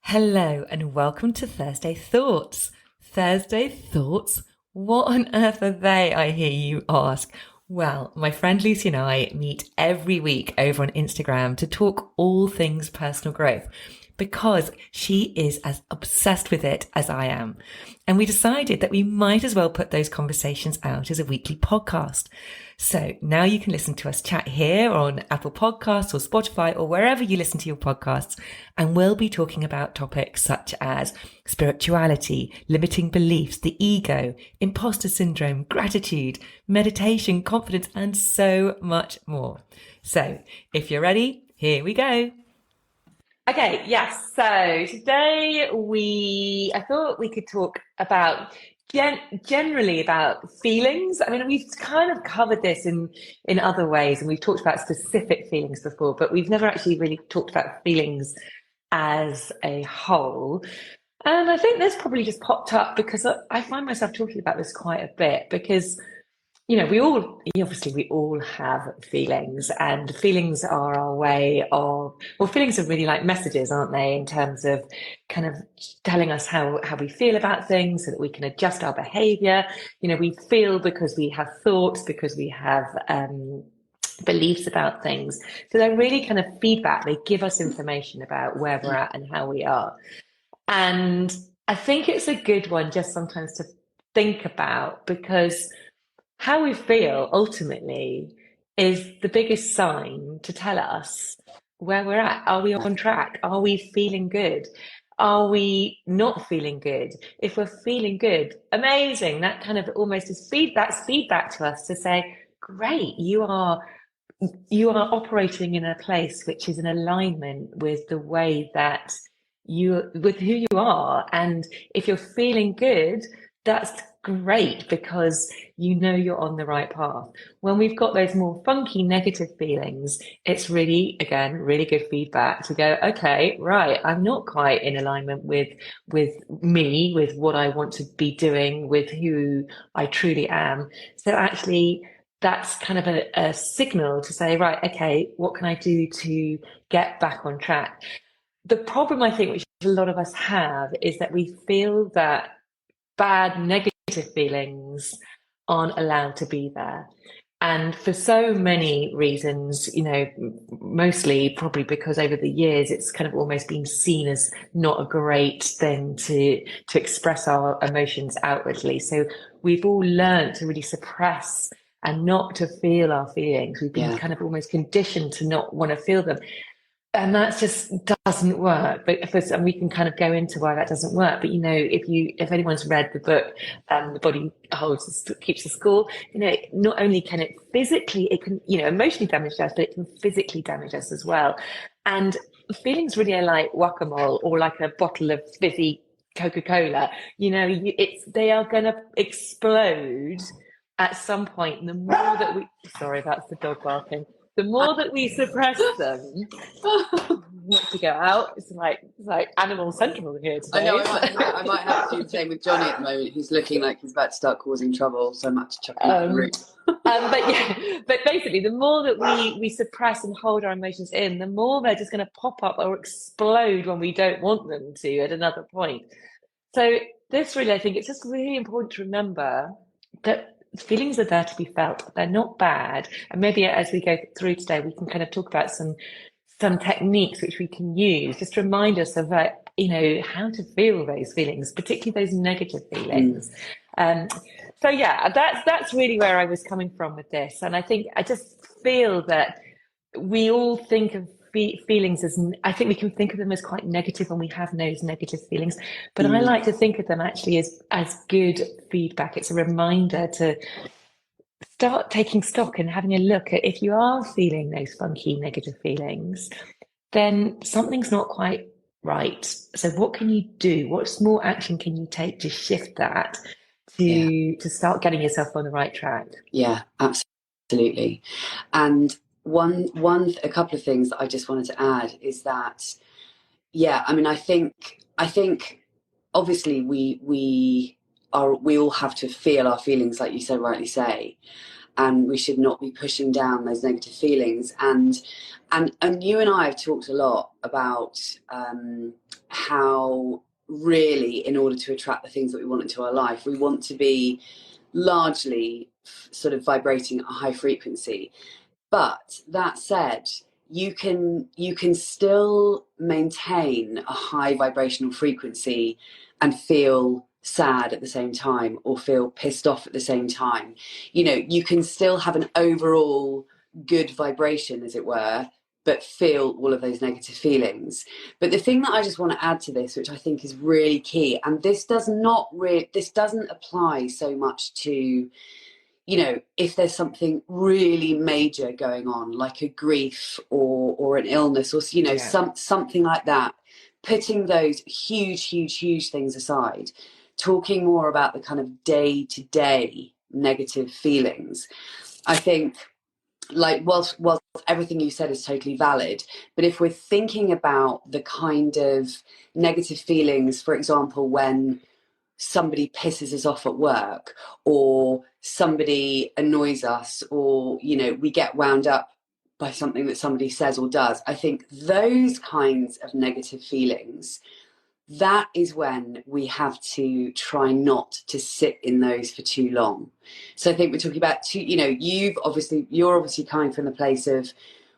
Hello and welcome to Thursday Thoughts. Thursday Thoughts? What on earth are they, I hear you ask? Well, my friend Lucy and I meet every week over on Instagram to talk all things personal growth because she is as obsessed with it as I am. And we decided that we might as well put those conversations out as a weekly podcast. So now you can listen to us chat here on Apple Podcasts or Spotify or wherever you listen to your podcasts. And we'll be talking about topics such as spirituality, limiting beliefs, the ego, imposter syndrome, gratitude, meditation, confidence, and so much more. So if you're ready, here we go. Okay, yes. So today I thought we could talk about generally about feelings. I mean, we've kind of covered this in other ways, and we've talked about specific feelings before, but we've never actually really talked about feelings as a whole. And I think this probably just popped up because I find myself talking about this quite a bit because we all have feelings, and feelings are our way of, well, feelings are really like messages, aren't they, in terms of kind of telling us how we feel about things so that we can adjust our behavior. We feel because we have thoughts, because we have beliefs about things. So they're really kind of feedback. They give us information about where we're at and how we are. And I think it's a good one just sometimes to think about because how we feel ultimately is the biggest sign to tell us where we're at. Are we on track? Are we feeling good? Are we not feeling good? If we're feeling good, amazing. That kind of almost is feedback to us to say, great, you are operating in a place which is in alignment with the way that with who you are. And if you're feeling good, that's great because you're on the right path. When we've got those more funky negative feelings, it's really, again, really good feedback to go, okay, right, I'm not quite in alignment with me, with what I want to be doing, with who I truly am. So actually, that's kind of a signal to say, right, okay, what can I do to get back on track? The problem, I think, which a lot of us have, is that we feel that bad, negative feelings aren't allowed to be there. And for so many reasons, mostly probably because over the years, it's kind of almost been seen as not a great thing to express our emotions outwardly. So we've all learned to really suppress and not to feel our feelings. We've been kind of almost conditioned to not want to feel them. And that just doesn't work. And we can kind of go into why that doesn't work. But if anyone's read the book, The Body Keeps the Score, not only can it can emotionally damage us, but it can physically damage us as well. And feelings really are like whack-a-mole or like a bottle of fizzy Coca-Cola. They are going to explode at some point. And the more that sorry, that's the dog barking. The more that we suppress them, want to go out. It's like Animal Central here today. I know. I might have to do the same with Johnny at the moment. He's looking like he's about to start causing trouble, so I'm about to chuck him out the room. But basically, the more that we suppress and hold our emotions in, the more they're just going to pop up or explode when we don't want them to at another point. So this really, I think it's just really important to remember that feelings are there to be felt. They're not bad. And maybe as we go through today, we can kind of talk about some techniques which we can use just to remind us of how to feel those feelings, particularly those negative feelings. So yeah, that's really where I was coming from with this. And I think I just feel that we all think of feelings as, I think we can think of them as quite negative when we have those negative feelings, but I like to think of them actually as good feedback. It's a reminder to start taking stock and having a look at, if you are feeling those funky negative feelings, then something's not quite right. So what can you do? What small action can you take to shift that to start getting yourself on the right track? Yeah, absolutely. And a couple of things that I just wanted to add is that, I think obviously we all have to feel our feelings, like you so rightly say, and we should not be pushing down those negative feelings. And you and I have talked a lot about how really, in order to attract the things that we want into our life, we want to be largely sort of vibrating at a high frequency. But that said, you can still maintain a high vibrational frequency and feel sad at the same time, or feel pissed off at the same time. You can still have an overall good vibration, as it were, but feel all of those negative feelings. But the thing that I just want to add to this, which I think is really key, and this doesn't apply so much to, if there's something really major going on, like a grief or an illness, or Yeah. something like that, putting those huge things aside, talking more about the kind of day-to-day negative feelings. I think, like, whilst everything you said is totally valid, but if we're thinking about the kind of negative feelings, for example, when somebody pisses us off at work, or somebody annoys us, or we get wound up by something that somebody says or does, I think those kinds of negative feelings, that is when we have to try not to sit in those for too long. So I think we're talking about you're obviously coming from the place of,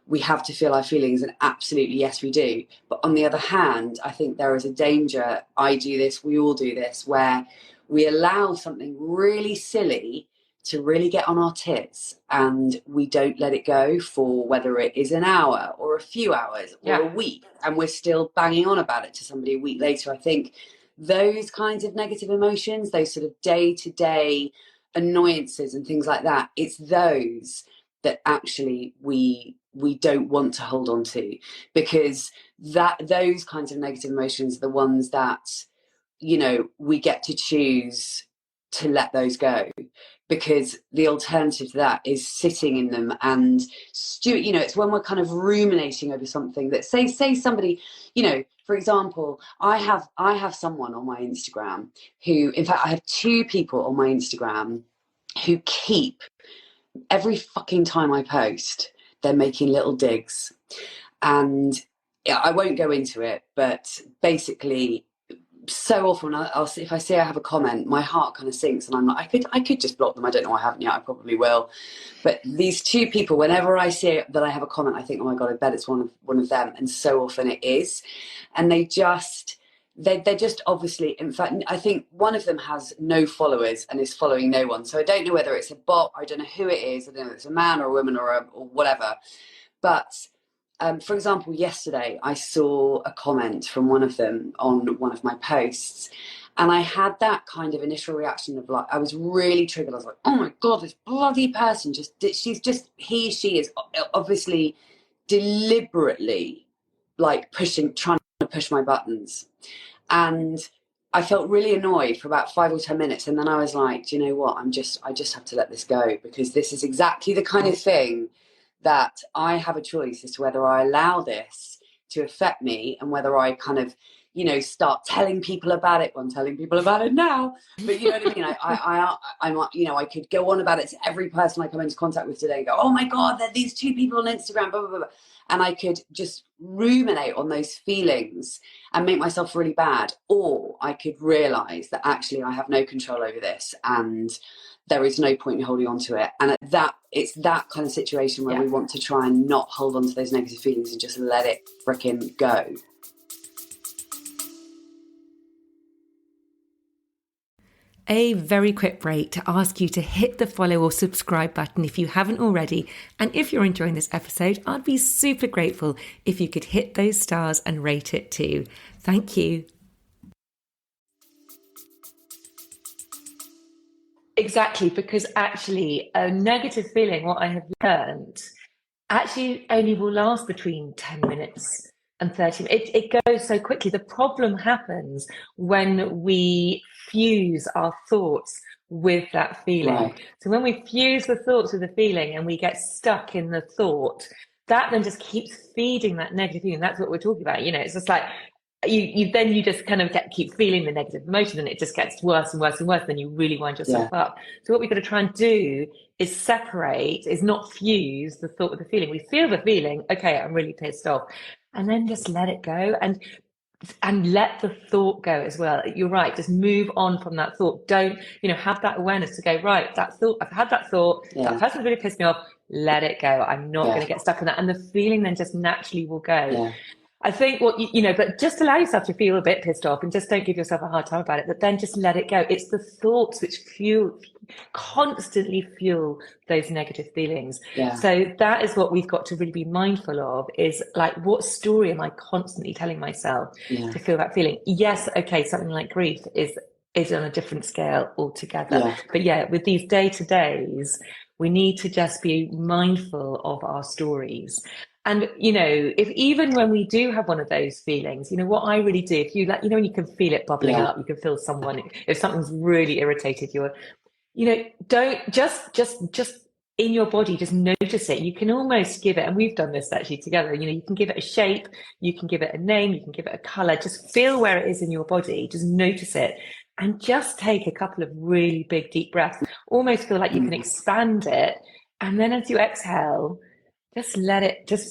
we have to feel our feelings, and absolutely yes we do. But on the other hand, I think there is a danger, I do this, we all do this, where we allow something really silly to really get on our tits, and we don't let it go for whether it is an hour or a few hours or a Yeah. week, and we're still banging on about it to somebody a week later. I think those kinds of negative emotions, those sort of day-to-day annoyances and things like that, it's those that actually we don't want to hold on to, because those kinds of negative emotions are the ones that we get to choose to let those go, because the alternative to that is sitting in them and it's when we're kind of ruminating over something that say somebody, for example, I have someone on my Instagram who, in fact I have two people on my Instagram who keep, every fucking time I post, they're making little digs. And I won't go into it, but basically, so often I'll see, if I see I have a comment, my heart kind of sinks, and I'm like, I could just block them. I don't know, I haven't yet, I probably will. But these two people, whenever I see that I have a comment, I think, oh my God, I bet it's one of them. And so often it is. And they're just obviously, in fact, I think one of them has no followers and is following no one. So I don't know whether it's a bot, I don't know who it is, I don't know if it's a man or a woman or whatever. But for example, yesterday I saw a comment from one of them on one of my posts, and I had that kind of initial reaction of, like, I was really triggered. I was like, oh my God, this bloody person she is obviously deliberately, like, trying to push my buttons. And I felt really annoyed for about 5 or 10 minutes, and then I was like, do you know what? I just have to let this go, because this is exactly the kind of thing that I have a choice as to whether I allow this to affect me, and whether I kind of, start telling people about it. Well, I'm telling people about it now, but you know what I mean? I could go on about it to every person I come into contact with today and go, oh my God, there are these two people on Instagram, blah, blah, blah, blah. And I could just ruminate on those feelings and make myself really bad. Or I could realize that actually I have no control over this, and there is no point in holding on to it. And it's that kind of situation where we want to try and not hold on to those negative feelings and just let it fricking go. A very quick break to ask you to hit the follow or subscribe button if you haven't already. And if you're enjoying this episode, I'd be super grateful if you could hit those stars and rate it too. Thank you. Exactly, because actually a negative feeling, what I have learned, actually only will last between 10 minutes and 30 minutes. It goes so quickly. The problem happens when we fuse our thoughts with that feeling. Right. So when we fuse the thoughts with the feeling and we get stuck in the thought, that then just keeps feeding that negative feeling. That's what we're talking about. It's just like you just kind of keep feeling the negative emotion, and it just gets worse and worse and worse. Then you really wind yourself up. So what we've got to try and do is not fuse the thought with the feeling. We feel the feeling, okay, I'm really pissed off, and then just let it go. And and let the thought go as well. You're right. Just move on from that thought. Don't, have that awareness to go, right, that thought, I've had that thought, that Yeah. person's really pissed me off. Let it go. I'm not going Yeah. to get stuck in that. And the feeling then just naturally will go. Yeah. I think but just allow yourself to feel a bit pissed off and just don't give yourself a hard time about it, but then just let it go. It's the thoughts which constantly fuel those negative feelings. Yeah. So that is what we've got to really be mindful of, is like, what story am I constantly telling myself Yeah. to feel that feeling? Yes, okay, something like grief is on a different scale altogether. Yeah. But yeah, with these day-to-days, we need to just be mindful of our stories. And, if even when we do have one of those feelings, what I really do, if you like, when you can feel it bubbling Yeah. up, you can feel someone, if something's really irritated you, don't just in your body, just notice it. You can almost give it, and we've done this actually together, you can give it a shape, you can give it a name, you can give it a color, just feel where it is in your body, just notice it. And just take a couple of really big, deep breaths, almost feel like you can expand it. And then as you exhale, just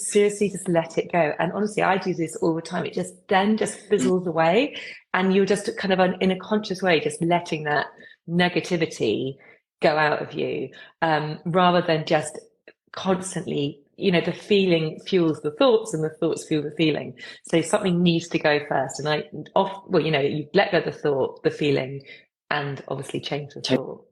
seriously, just let it go. And honestly, I do this all the time. It just fizzles away. And you're just kind of in a conscious way, just letting that negativity go out of you, rather than just constantly, the feeling fuels the thoughts and the thoughts fuel the feeling. So something needs to go first. And you let go of the thought, the feeling, and obviously change the thought.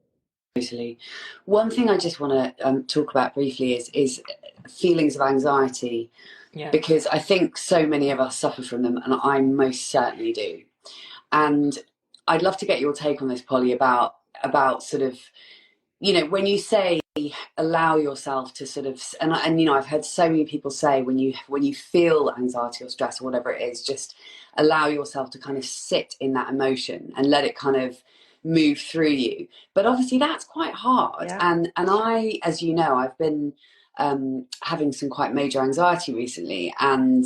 Totally. One thing I just want to talk about briefly is feelings of anxiety, Yeah. because I think so many of us suffer from them, and I most certainly do. And I'd love to get your take on this, Polly, about sort of, when you say allow yourself to sort of, and I've heard so many people say, when you feel anxiety or stress or whatever it is, just allow yourself to kind of sit in that emotion and let it kind of move through you. But obviously that's quite hard. Yeah. And I, as you know, I've been having some quite major anxiety recently, and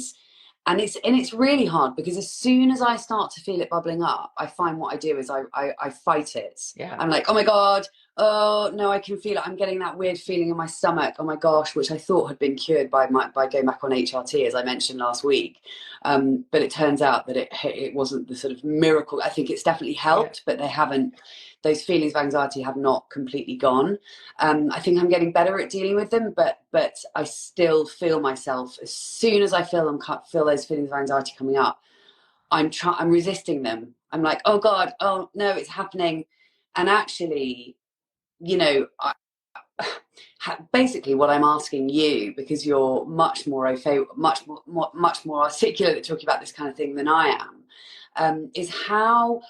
it's really hard, because as soon as I start to feel it bubbling up, I find what I do is I fight it. Yeah. I'm like, oh my God, oh no, I can feel it. I'm getting that weird feeling in my stomach. Oh my gosh, which I thought had been cured by going back on HRT, as I mentioned last week. But it turns out that it wasn't the sort of miracle. I think it's definitely helped, but those feelings of anxiety have not completely gone. I think I'm getting better at dealing with them, but I still feel myself, as soon as I feel those feelings of anxiety coming up, I'm resisting them. I'm like, oh God, oh no, it's happening. And actually, basically what I'm asking you, because you're much more articulate at talking about this kind of thing than I am, is how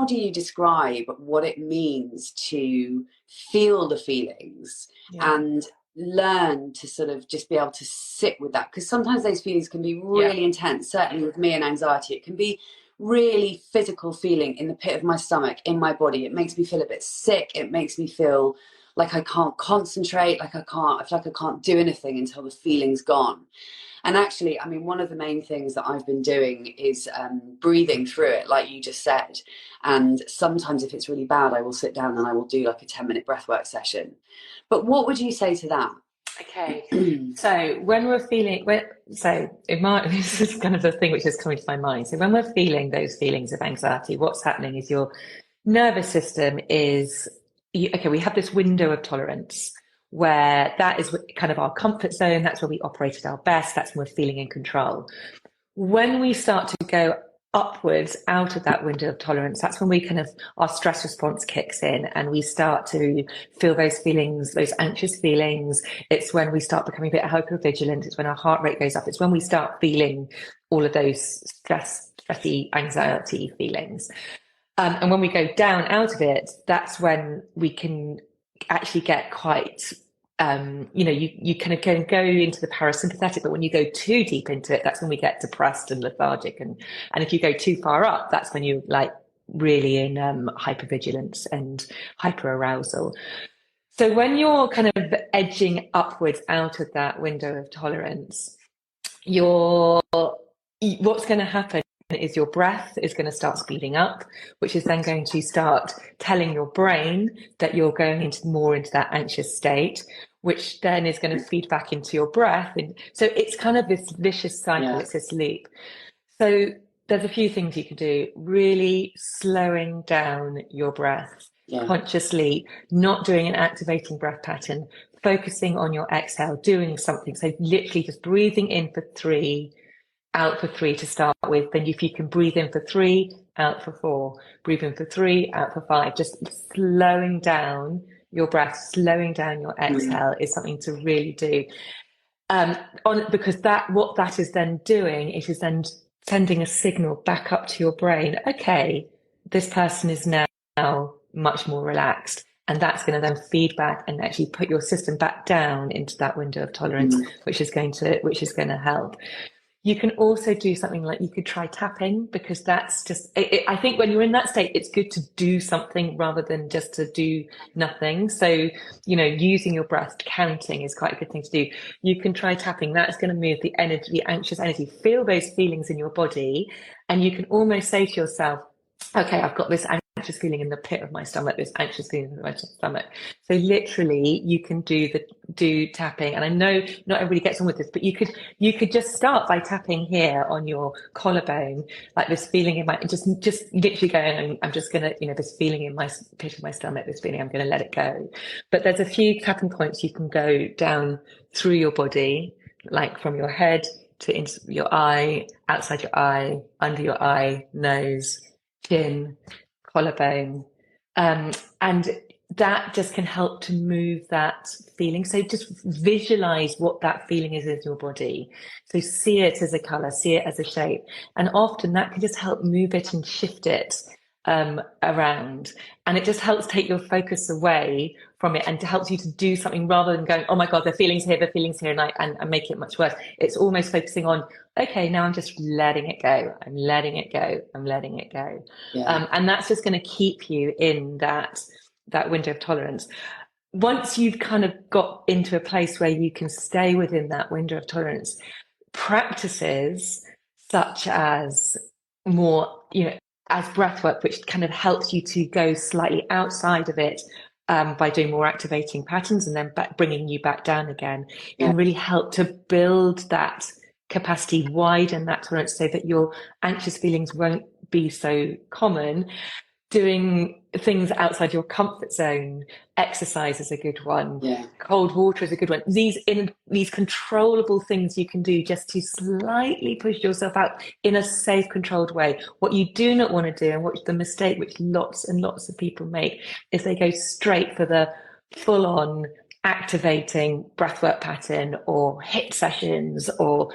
do you describe what it means to feel the feelings and learn to sort of just be able to sit with that? Because sometimes those feelings can be really intense. Certainly with me and anxiety, it can be really physical feeling in the pit of my stomach, in my body. It makes me feel a bit sick. It makes me feel like I can't concentrate, I feel like I can't do anything until the feeling's gone. And actually, I mean, one of the main things that I've been doing is breathing through it, like you just said. And sometimes if it's really bad, I will sit down and I will do like a 10-minute breathwork session. But what would you say to that? Okay. So when we're feeling, this is kind of the thing which is coming to my mind. So when we're feeling those feelings of anxiety, what's happening is your nervous system is, okay, we have this window of tolerance where that is kind of our comfort zone. That's where we operate at our best. That's when we're feeling in control. When we start to go upwards out of that window of tolerance, that's when our stress response kicks in and we start to feel those feelings, those anxious feelings. It's when we start becoming a bit hypervigilant. It's when our heart rate goes up. It's when we start feeling all of those stressy, anxiety feelings. And when we go down out of it, that's when we can actually get quite, you kind of can go into the parasympathetic, but when you go too deep into it, that's when we get depressed and lethargic. And if you go too far up, that's when you're like really in hypervigilance and hyperarousal. So when you're kind of edging upwards out of that window of tolerance, what's going to happen is your breath is going to start speeding up, which is then going to start telling your brain that you're going into that anxious state, which then is going to feed back into your breath. And so it's kind of this vicious cycle. It's this loop. So there's a few things you can do. Really slowing down your breath Yeah. consciously, not doing an activating breath pattern, focusing on your exhale, doing something. So literally just breathing in for 3, out for 3 to start with. Then if you can breathe in for 3, out for 4, breathe in for 3, out for 5, just slowing down your breath, slowing down your Mm. exhale is something to really do. Because what that is then doing, it is then sending a signal back up to your brain. Okay, this person is now much more relaxed. And that's going to then feed back and actually put your system back down into that window of tolerance, Mm. which is going to help. You can also do something like you could try tapping, because that's just, I think when you're in that state, it's good to do something rather than just to do nothing. So, using your breath, counting is quite a good thing to do. You can try tapping. That's going to move the energy, the anxious energy, feel those feelings in your body. And you can almost say to yourself, okay, I've got this anxious feeling in the pit of my stomach, this anxious feeling in my stomach. So literally you can do tapping. And I know not everybody gets on with this, but you could just start by tapping here on your collarbone, like this feeling in my, just literally going, I'm just gonna, this feeling in my pit of my stomach, this feeling, I'm gonna let it go. But there's a few tapping points you can go down through your body, like from your head to into your eye, outside your eye, under your eye, nose, chin, collarbone. And that just can help to move that feeling. So just visualize what that feeling is in your body. So see it as a color, see it as a shape. And often that can just help move it and shift it around. And it just helps take your focus away from it and helps you to do something rather than going, oh my God, the feeling's here, and make it much worse. It's almost focusing on, okay, now I'm just letting it go. I'm letting it go. I'm letting it go. Yeah. And that's just going to keep you in that window of tolerance. Once you've kind of got into a place where you can stay within that window of tolerance, practices such as more, as breath work, which kind of helps you to go slightly outside of it, by doing more activating patterns and then bringing you back down again, Yeah. can really help to build that capacity, widen that tolerance so that your anxious feelings won't be so common. Doing things outside your comfort zone, exercise is a good one. Yeah. Cold water is a good one. These controllable things you can do just to slightly push yourself out in a safe, controlled way. What you do not want to do, and what the mistake which lots and lots of people make, is they go straight for the full-on activating breathwork pattern or HIIT sessions or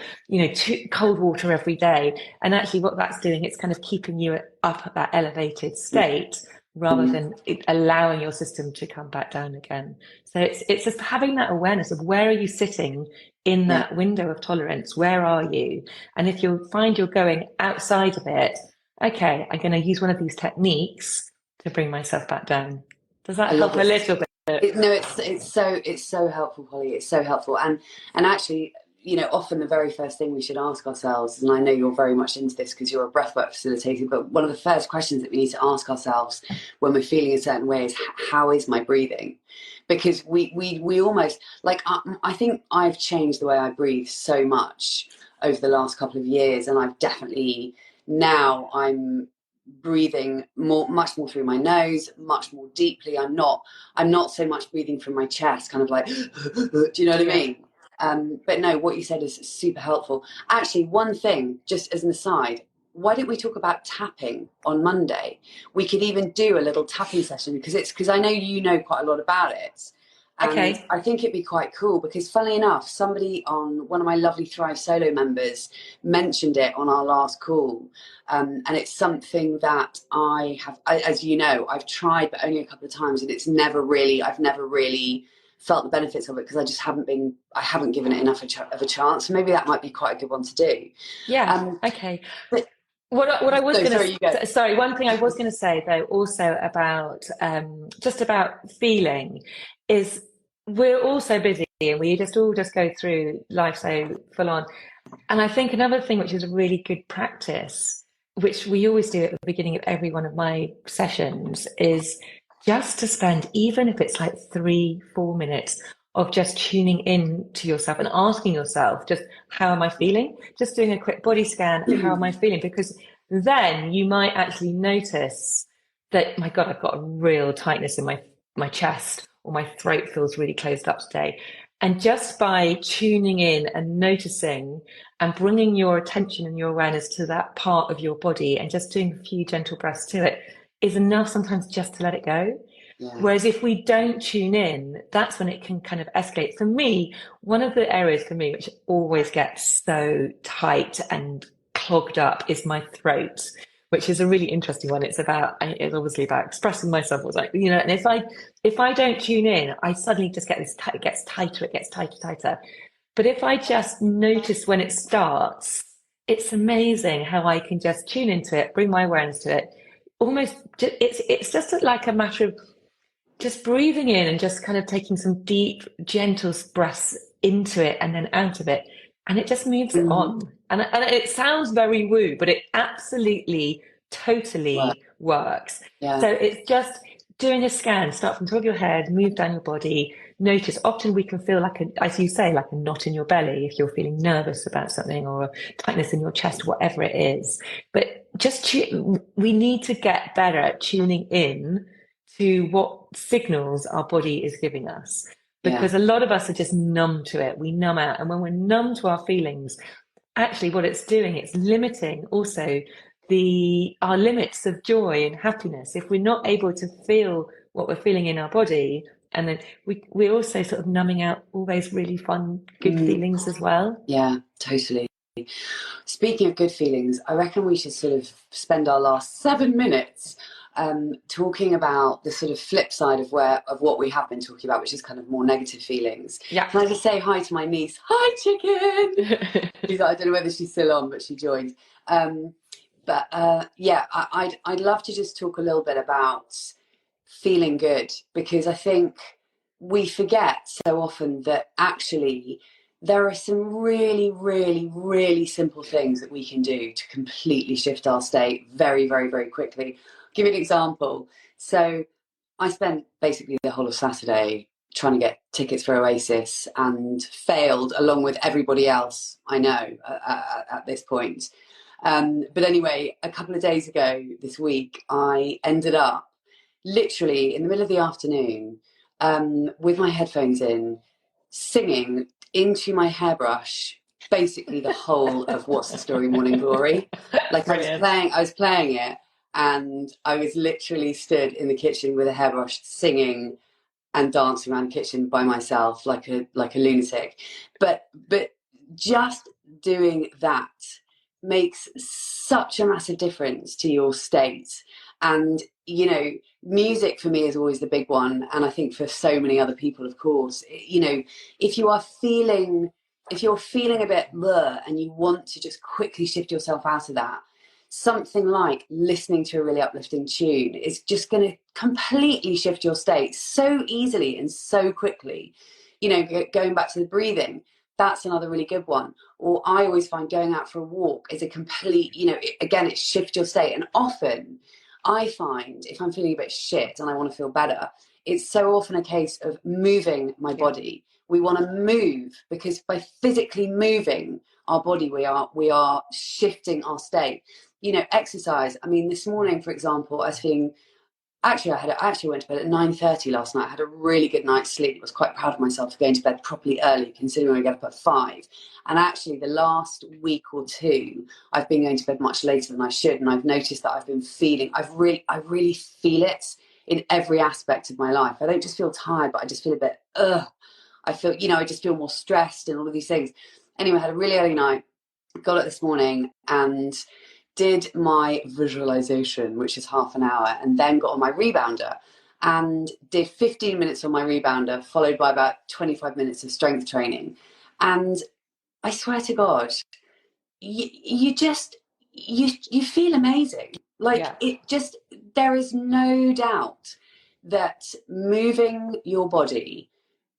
cold water every day. And actually what that's doing, it's kind of keeping you up at that elevated state rather than allowing your system to come back down again. So it's just having that awareness of where are you sitting in that window of tolerance. Where are you? And if you find you're going outside of it, okay, I'm going to use one of these techniques to bring myself back down. Does that I love help a it. little bit? No, it's so helpful, Holly. It's so helpful, and actually, often the very first thing we should ask ourselves, and I know you're very much into this because you're a breathwork facilitator, but one of the first questions that we need to ask ourselves when we're feeling a certain way is, how is my breathing? Because we almost, like, I think I've changed the way I breathe so much over the last couple of years, and I've definitely, now I'm breathing much more through my nose, much more deeply. I'm not so much breathing from my chest, kind of like do you know what I mean? But no, what you said is super helpful. Actually, one thing, just as an aside, why don't we talk about tapping on Monday? We could even do a little tapping session, because I know you know quite a lot about it. And Okay. I think it'd be quite cool because, funnily enough, somebody on one of my lovely Thrive Solo members mentioned it on our last call. And it's something that as you know, I've tried, but only a couple of times, and I've never really felt the benefits of it because I haven't given it enough of a chance. So maybe that might be quite a good one to do. Yeah. Okay. But What I was going sorry, you go. to, sorry, one thing I was going to say though, also about, just about feeling, is we're all so busy and we all just go through life so full on. And I think another thing which is a really good practice, which we always do at the beginning of every one of my sessions, is just to spend, even if it's like 3-4 minutes of just tuning in to yourself and asking yourself, just how am I feeling? Just doing a quick body scan of how am I feeling? Because then you might actually notice that, my God, I've got a real tightness in my chest, or my throat feels really closed up today. And just by tuning in and noticing and bringing your attention and your awareness to that part of your body and just doing a few gentle breaths to it is enough sometimes just to let it go. Yeah. Whereas if we don't tune in, that's when it can kind of escalate. For me, one of the areas for me which always gets so tight and clogged up is my throat, which is a really interesting one. It's obviously about expressing myself. It's like, and if I don't tune in, I suddenly just get this, it gets tighter, tighter. But if I just notice when it starts, it's amazing how I can just tune into it, bring my awareness to it. Almost, it's just like a matter of just breathing in and just kind of taking some deep, gentle breaths into it and then out of it. And it just moves it Mm. on. And it sounds very woo, but it absolutely, Well, totally works. yeah. So it's just doing a scan, start from the top of your head, move down your body, notice. Often we can feel like as you say, like a knot in your belly if you're feeling nervous about something, or a tightness in your chest, whatever it is. But we need to get better at tuning in to what signals our body is giving us. Yeah. Because a lot of us are just numb to it. We numb out. And when we're numb to our feelings, actually what it's doing, it's limiting also our limits of joy and happiness. If we're not able to feel what we're feeling in our body, and then we're also sort of numbing out all those really fun, good feelings as well. Yeah, totally. Speaking of good feelings, I reckon we should sort of spend our last 7 minutes talking about the sort of flip side of what we have been talking about, which is kind of more negative feelings. Yeah. Can I just say hi to my niece? Hi, chicken. I don't know whether she's still on, but she joined. Yeah, I'd love to just talk a little bit about feeling good, because I think we forget so often that actually there are some really, really, really simple things that we can do to completely shift our state very, very, very quickly. I'll give you an example. So I spent basically the whole of Saturday trying to get tickets for Oasis and failed along with everybody else I know at this point. But anyway, a couple of days ago this week, I ended up literally in the middle of the afternoon with my headphones in, singing into my hairbrush basically the whole of What's the Story Morning Glory. Like I was playing it, and I was literally stood in the kitchen with a hairbrush singing and dancing around the kitchen by myself like a lunatic. But just doing that makes such a massive difference to your state. And music for me is always the big one, and I think for so many other people, of course. If you're feeling a bit blur and you want to just quickly shift yourself out of that, something like listening to a really uplifting tune is just going to completely shift your state so easily and so quickly. Going back to the breathing, that's another really good one. Or I always find going out for a walk is a complete, it shifts your state. And often I find if I'm feeling a bit shit and I want to feel better, it's so often a case of moving my body. We want to move, because by physically moving our body, we are shifting our state. Exercise. I mean, this morning, for example, I was feeling. Actually, I actually went to bed at 9:30 last night. I had a really good night's sleep. I was quite proud of myself for going to bed properly early, considering I get up at 5. And actually, the last week or two, I've been going to bed much later than I should. And I've noticed that I've been feeling. I really feel it in every aspect of my life. I don't just feel tired, but I just feel a bit. I feel, I just feel more stressed and all of these things. Anyway, I had a really early night. Got up this morning and did my visualization, which is half an hour, and then got on my rebounder and did 15 minutes on my rebounder, followed by about 25 minutes of strength training. And I swear to God, you feel amazing. There is no doubt that moving your body,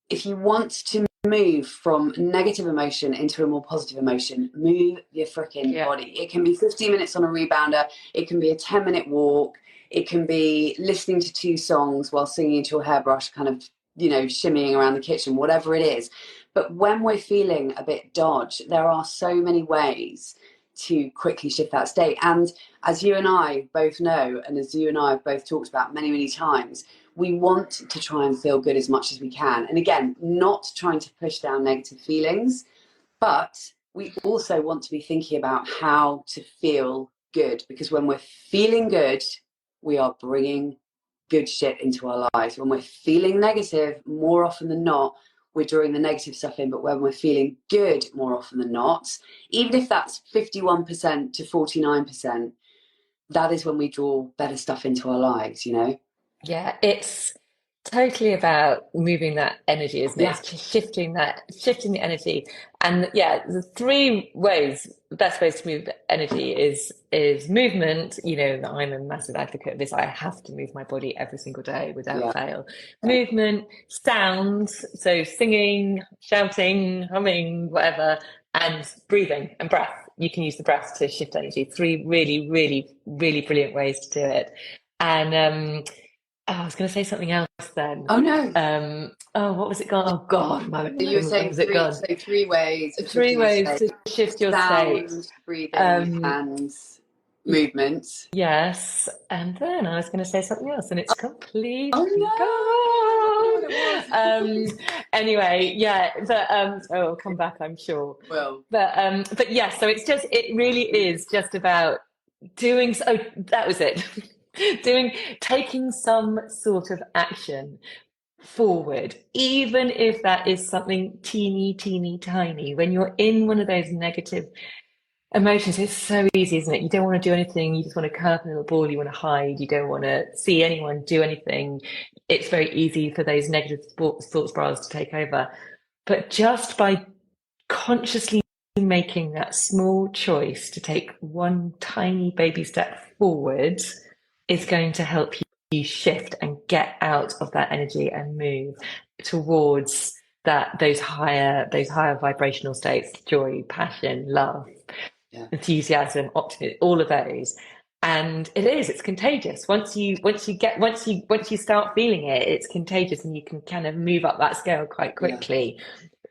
if you want to move from negative emotion into a more positive emotion, move your freaking body. It can be 15 minutes on a rebounder. It can be a 10-minute walk. It can be listening to 2 songs while singing into your hairbrush, kind of, shimmying around the kitchen, whatever it is. But when we're feeling a bit dodge, there are so many ways to quickly shift that state. And as you and I both know, and as you and I have both talked about many, many times, we want to try and feel good as much as we can. And again, not trying to push down negative feelings, but we also want to be thinking about how to feel good, because when we're feeling good, we are bringing good shit into our lives. When we're feeling negative, more often than not, we're drawing the negative stuff in. But when we're feeling good, more often than not, even if that's 51% to 49%, that is when we draw better stuff into our lives, you know? Yeah, it's totally about moving that energy, isn't it? Yeah, It's just shifting the energy. And yeah, the three ways, the best ways to move the energy is movement. You know, I'm a massive advocate of this. I have to move my body every single day without yeah, fail. yeah, Movement, sound, so singing, shouting, humming, whatever, and breathing and breath. You can use the breath to shift energy. Three really, really, really brilliant ways to do it. And oh, I was going to say something else then. oh no. Oh, what was it gone? Oh God, So you were where saying was it gone? three ways of Three shifting your ways to state: shift your state. sound, breathing, Um, and movement. yes, and then I was going to say something else, and it's Oh completely no, I know gone. what it was. Anyway, yeah, but so it'll come back, I'm sure. Well, But yeah, so it really is just about doing. Oh, that was it. Taking some sort of action forward, even if that is something teeny, teeny, tiny. When you're in one of those negative emotions, it's so easy, isn't it? You don't want to do anything. You just want to curl up in a ball. You want to hide. You don't want to see anyone do anything. It's very easy for those negative thought spirals to take over. But just by consciously making that small choice to take one tiny baby step forward is going to help you shift and get out of that energy and move towards those higher vibrational states: joy, passion, love, yeah, enthusiasm, optimism, all of those. And it's contagious. Once you start feeling it, it's contagious, and you can kind of move up that scale quite yeah, quickly.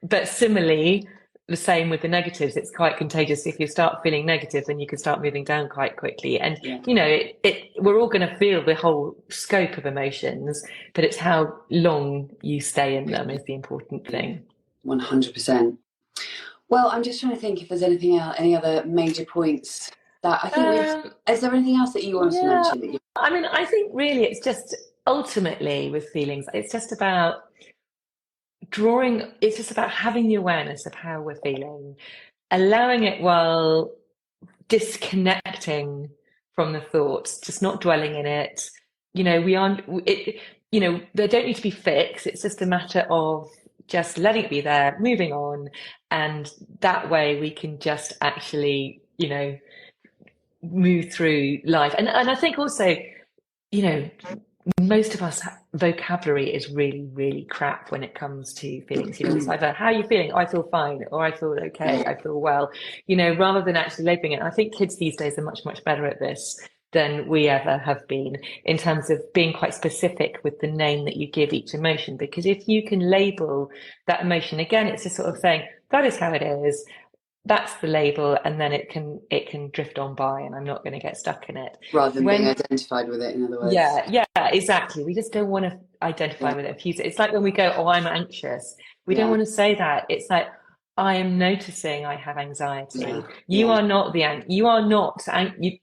But similarly, the same with the negatives. It's quite contagious. If you start feeling negative, then you can start moving down quite quickly. And yeah, we're all going to feel the whole scope of emotions, but it's how long you stay in them is the important yeah, thing. 100%. Well, I'm just trying to think if there's anything else, any other major points that I think we've. Um, Is there anything else that you wanted to yeah, mention that you? I mean, I think really it's just ultimately with feelings, it's just about it's just about having the awareness of how we're feeling, allowing it while disconnecting from the thoughts, just not dwelling in it. We aren't it, they don't need to be fixed. It's just a matter of just letting it be there, moving on. And that way we can just actually, move through life. And I think also, you know, most of us vocabulary is really, really crap when it comes to feelings. It's either how are you feeling? I feel fine, or I feel okay, I feel well, rather than actually labeling it. I think kids these days are much, much better at this than we ever have been, in terms of being quite specific with the name that you give each emotion. Because if you can label that emotion, again, it's just sort of saying, that is how it is, that's the label, and then it can drift on by, and I'm not going to get stuck in it. Rather than being When identified with it, in other words. Yeah, exactly. We just don't want to identify Yeah, with it, fuse it. It's like when we go, "Oh, I'm anxious." We don't yeah, want to say that. It's like, I am noticing I have yeah, anxiety. You yeah, are not you are not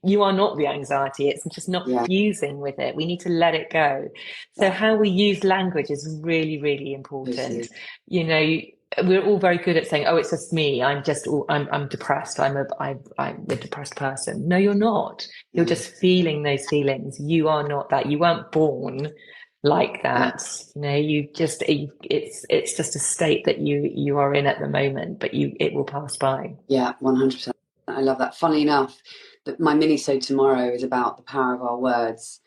you are not the anxiety. It's just not yeah. fusing with it. We need to let it go. So Yeah, how we use language is really, really totally. important. You know, we're all very good at saying, "Oh, it's just me. I'm depressed. I'm a depressed person." No, you're not. You're Yeah, just feeling those feelings. You are not that. You weren't born like yeah, that. It's just a state that you are in at the moment, but it will pass by. yeah, 100%. I love that. Funny enough, that my mini-sode tomorrow is about the power of our words.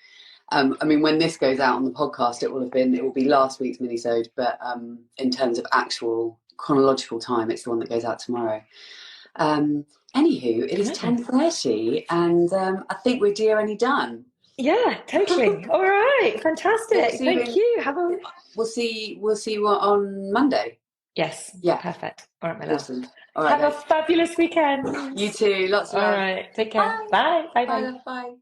I mean, when this goes out on the podcast, it will be last week's mini-sode, but in terms of actual chronological time, it's the one that goes out tomorrow. Um, Anywho, it is Okay. 10:30, and I think we're nearly done. Yeah, totally. All right. So we'll Fantastic. see you Thank in, you. Have a we'll see you on Monday. Yes, Yeah, perfect. All right, my love. awesome. All right, Have a guys. fabulous weekend. You too. Lots of All love. right, take care. Bye. Bye. Bye Bye, bye. love. Bye.